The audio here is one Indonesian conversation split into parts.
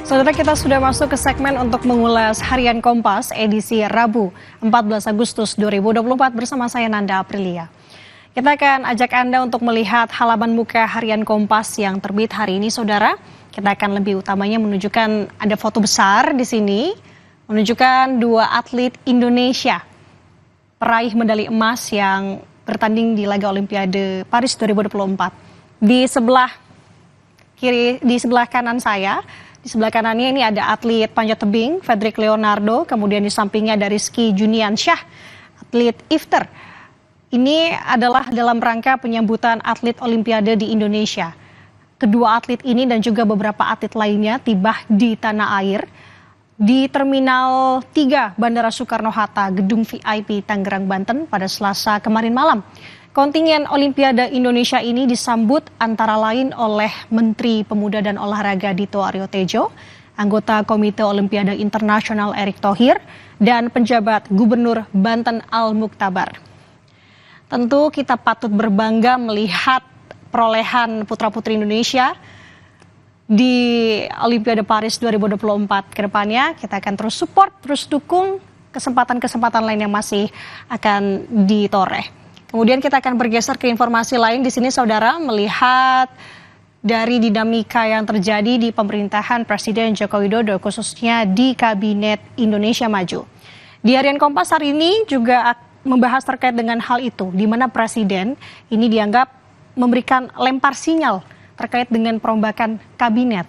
Saudara, kita sudah masuk ke segmen untuk mengulas Harian Kompas edisi Rabu 14 Agustus 2024 bersama saya Nanda Aprilia. Kita akan ajak Anda untuk melihat halaman muka Harian Kompas yang terbit hari ini, Saudara. Kita akan lebih utamanya menunjukkan ada foto besar di sini, menunjukkan dua atlet Indonesia peraih medali emas yang bertanding di laga Olimpiade Paris 2024. Di sebelah kiri, di sebelah kanan saya, di sebelah kanannya ini ada atlet panjat tebing Fredrik Leonardo, kemudian di sampingnya ada Rizky Juniansyah, atlet ifter. Ini adalah dalam rangka penyambutan atlet Olimpiade di Indonesia. Kedua atlet ini dan juga beberapa atlet lainnya tiba di tanah air di Terminal 3 Bandara Soekarno-Hatta, Gedung VIP Tangerang, Banten pada Selasa kemarin malam. Kontingen Olimpiade Indonesia ini disambut antara lain oleh Menteri Pemuda dan Olahraga Dito Aryo Tejo, anggota Komite Olimpiade Internasional Erick Thohir, dan penjabat Gubernur Banten Al-Muktabar. Tentu kita patut berbangga melihat perolehan putra-putri Indonesia di Olimpiade Paris 2024 ke depannya. Kita akan terus support, terus dukung kesempatan-kesempatan lain yang masih akan ditoreh. Kemudian kita akan bergeser ke informasi lain di sini, Saudara, melihat dari dinamika yang terjadi di pemerintahan Presiden Joko Widodo, khususnya di Kabinet Indonesia Maju. Di Harian Kompas hari ini juga membahas terkait dengan hal itu, di mana Presiden ini dianggap memberikan lempar sinyal terkait dengan perombakan kabinet.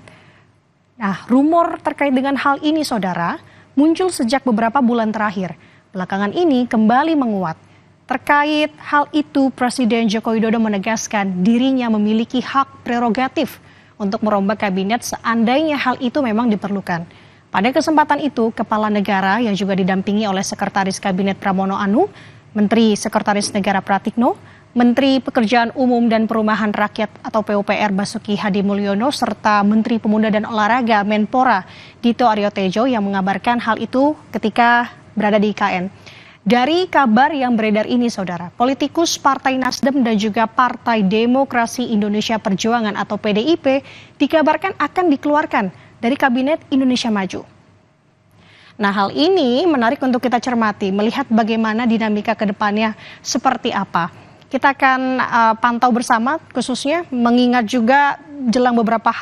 Nah, rumor terkait dengan hal ini, Saudara, muncul sejak beberapa bulan terakhir. Belakangan ini kembali menguat. Terkait hal itu, Presiden Joko Widodo menegaskan dirinya memiliki hak prerogatif untuk merombak kabinet seandainya hal itu memang diperlukan. Pada kesempatan itu, Kepala Negara yang juga didampingi oleh Sekretaris Kabinet Pramono Anung, Menteri Sekretaris Negara Pratikno, Menteri Pekerjaan Umum dan Perumahan Rakyat atau PUPR Basuki Hadi Mulyono, serta Menteri Pemuda dan Olahraga Menpora Dito Aryo Tejo yang mengabarkan hal itu ketika berada di IKN. Dari kabar yang beredar ini, Saudara, politikus Partai Nasdem dan juga Partai Demokrasi Indonesia Perjuangan atau PDIP dikabarkan akan dikeluarkan dari Kabinet Indonesia Maju. Nah, hal ini menarik untuk kita cermati, melihat bagaimana dinamika ke depannya seperti apa. Kita akan pantau bersama, khususnya mengingat juga jelang beberapa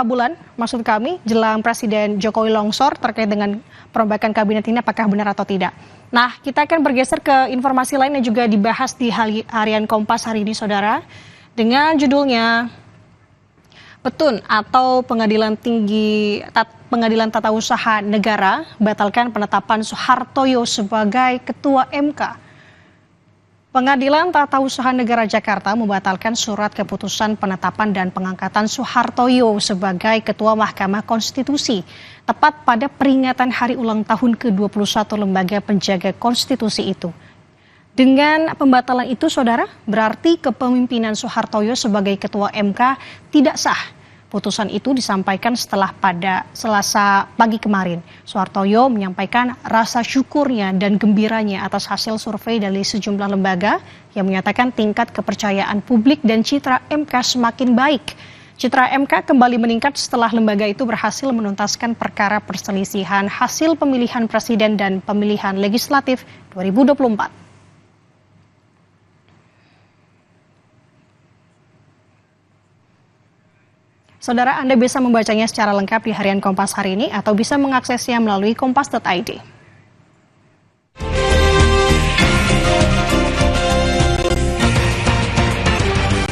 bulan, maksud kami, jelang Presiden Jokowi longsor terkait dengan perombakan kabinet ini apakah benar atau tidak. Nah, kita akan bergeser ke informasi lain yang juga dibahas di Harian Kompas hari ini, Saudara, dengan judulnya Petun atau Pengadilan Tata Usaha Negara batalkan penetapan Soehartoyo sebagai Ketua MK. Pengadilan Tata Usaha Negara Jakarta membatalkan surat keputusan penetapan dan pengangkatan Soehartoyo sebagai Ketua Mahkamah Konstitusi tepat pada peringatan hari ulang tahun ke-21 Lembaga Penjaga Konstitusi itu. Dengan pembatalan itu, Saudara, berarti kepemimpinan Soehartoyo sebagai Ketua MK tidak sah. Putusan itu disampaikan setelah pada Selasa pagi kemarin. Soehartoyo menyampaikan rasa syukurnya dan gembiranya atas hasil survei dari sejumlah lembaga yang menyatakan tingkat kepercayaan publik dan citra MK semakin baik. Citra MK kembali meningkat setelah lembaga itu berhasil menuntaskan perkara perselisihan hasil pemilihan presiden dan pemilihan legislatif 2024. Saudara, Anda bisa membacanya secara lengkap di Harian Kompas hari ini atau bisa mengaksesnya melalui kompas.id.